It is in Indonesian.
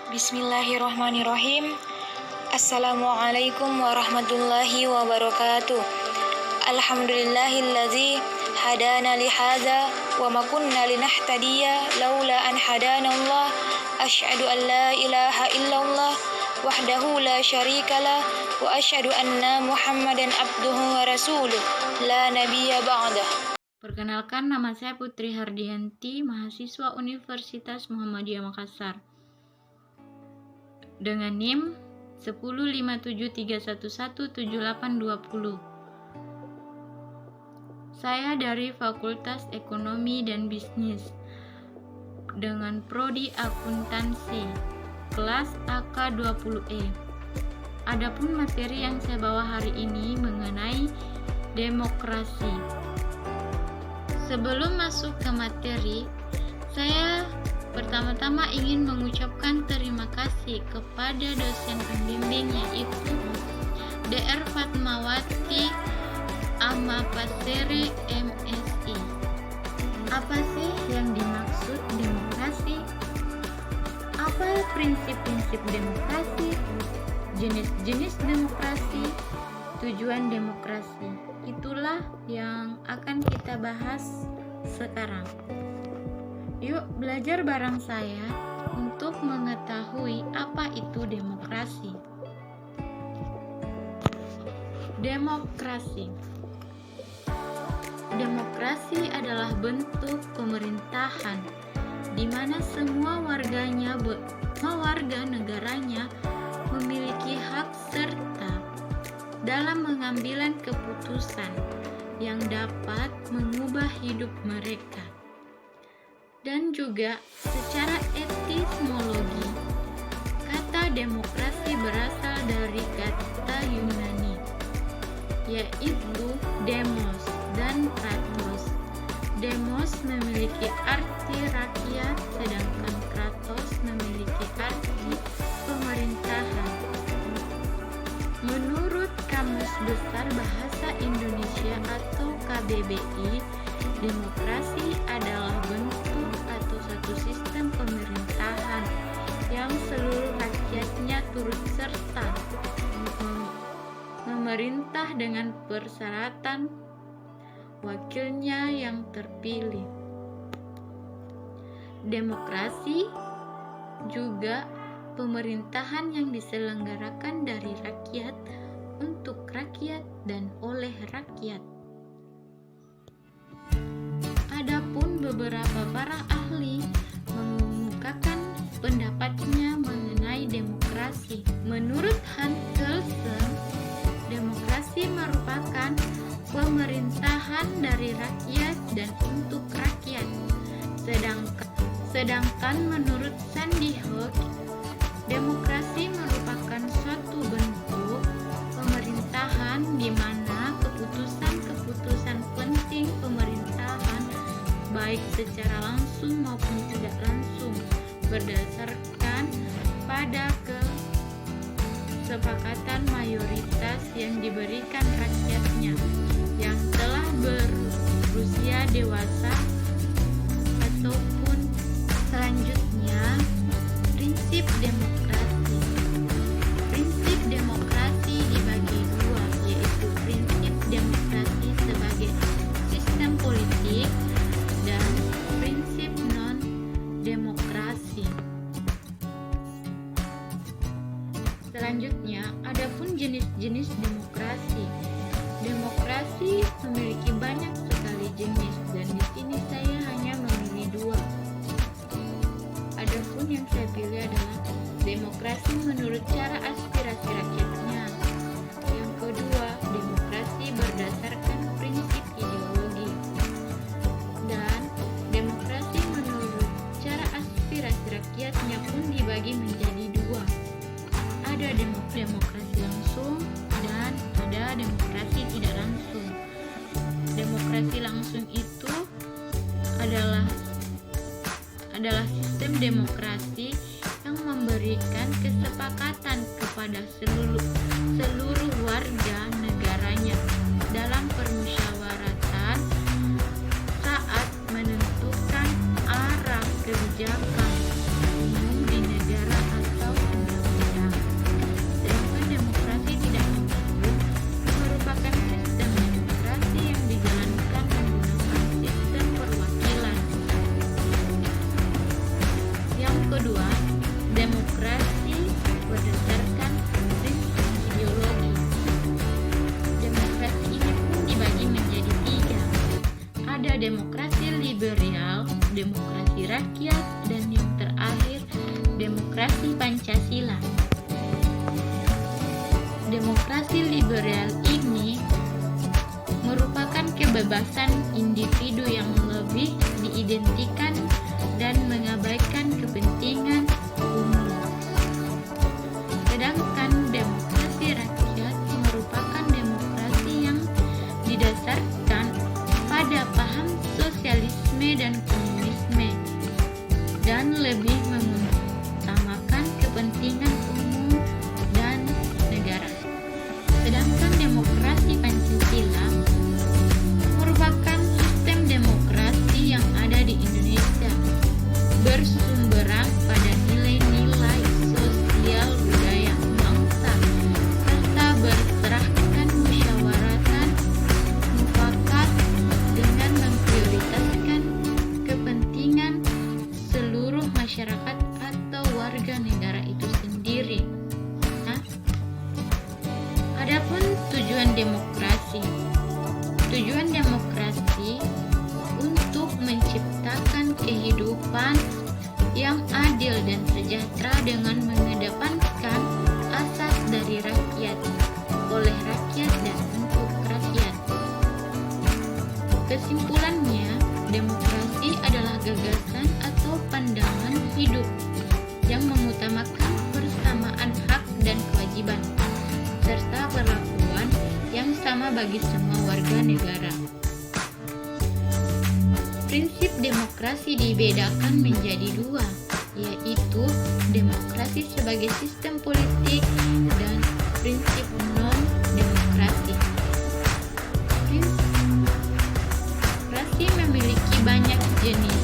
Bismillahirrahmanirrahim. Assalamualaikum warahmatullahi wabarakatuh. Alhamdulillahilladzi hadana lihadza wa ma kunna linahtadiya laula an hadanallah. Asyhadu an la ilaha illallah wahdahu la syarikalah wa asyhadu anna Muhammadan abduhu wa rasuluh la nabiyya ba'dah. Perkenalkan, nama saya Putri Hardianti, mahasiswa Universitas Muhammadiyah Makassar. Dengan NIM 10573117820. Saya dari Fakultas Ekonomi dan Bisnis dengan prodi akuntansi, kelas AK20E. Adapun materi yang saya bawa hari ini mengenai demokrasi. Sebelum masuk ke materi, saya pertama-tama ingin mengucapkan terima kasih kepada dosen pembimbing, yaitu Dr. Fatmawati Amapasere MSI. Apa sih yang dimaksud demokrasi? Apa prinsip-prinsip demokrasi? Jenis-jenis demokrasi? Tujuan demokrasi? Itulah yang akan kita bahas sekarang. Yuk belajar bareng saya untuk mengetahui apa itu demokrasi. Demokrasi. Demokrasi adalah bentuk pemerintahan di mana semua warga negaranya memiliki hak serta dalam mengambil keputusan yang dapat mengubah hidup mereka. Dan juga secara etimologi, kata demokrasi berasal dari kata Yunani, yaitu demos dan kratos. Demos memiliki arti rakyat, sedangkan kratos memiliki arti pemerintahan. Menurut Kamus Besar Bahasa Indonesia atau KBBI, demokrasi adalah bentuk atau satu sistem pemerintahan yang seluruh rakyatnya turut serta memerintah dengan persyaratan wakilnya yang terpilih. Demokrasi juga pemerintahan yang diselenggarakan dari rakyat, untuk rakyat, dan oleh rakyat. Adapun beberapa para ahli mengemukakan pendapatnya mengenai demokrasi. Menurut Hans Kelsen, demokrasi merupakan pemerintahan dari rakyat dan untuk rakyat. Sedangkan menurut Sandy Hook, demokrasi merupakan suatu bentuk pemerintahan di mana keputusan-keputusan penting pemerintahan, baik secara langsung maupun tidak langsung, berdasarkan pada kesepakatan mayoritas yang diberikan rakyatnya yang telah berusia dewasa. Ataupun selanjutnya, prinsip demokrasi. Prinsip demokrasi dibagi dua, yaitu prinsip demokrasi sebagai sistem politik dan prinsip non-demokrasi. Selanjutnya, adapun jenis-jenis demokrasi. Demokrasi memiliki banyak sekali jenis, dan di sini saya hanya memilih dua. Adapun yang saya pilih adalah demokrasi menurut cara aspirasi rakyatnya. Yang kedua, demokrasi berdasarkan prinsip ideologi. Dan demokrasi menurut cara aspirasi rakyatnya pun dibagi menjadi dua. Ada demokrasi langsung dan ada demokrasi tidak langsung. Demokrasi langsung itu adalah sistem demokrasi yang memberikan kesepakatan kepada seluruh warga negaranya dalam permusyawaratan saat menentukan arah kebijakan umum di negara atau kedua, demokrasi berdasarkan prinsip ideologi. Demokrasi ini pun dibagi menjadi tiga. Ada demokrasi liberal, demokrasi rakyat, dan yang terakhir demokrasi Pancasila. Demokrasi liberal ini merupakan kebebasan individu yang lebih diidentikan dan mengabaikan kepentingan umum. Sedangkan demokrasi rakyat merupakan demokrasi yang didasarkan pada paham sosialisme dan komunisme dan lebih mengutamakan kepentingan umum dan negara. Sedangkan demokrasi Pancasila merupakan sistem demokrasi yang ada di Indonesia, bersumberang pada nilai-nilai sosial budaya bangsa, serta berserahkan musyawaratan mufakat dengan memprioritaskan kepentingan seluruh masyarakat atau warga negara itu sendiri. Adapun tujuan demokrasi. Tujuan demokrasi untuk menciptakan kehidupan yang adil dan sejahtera dengan mengedepankan asas dari rakyat, oleh rakyat dan untuk rakyat. Kesimpulannya, demokrasi adalah gagasan atau pandangan hidup yang mengutamakan persamaan hak dan kewajiban, serta perlakuan yang sama bagi semua warga negara. Prinsip demokrasi dibedakan menjadi dua, yaitu demokrasi sebagai sistem politik dan prinsip non-demokrasi. Demokrasi memiliki banyak jenis,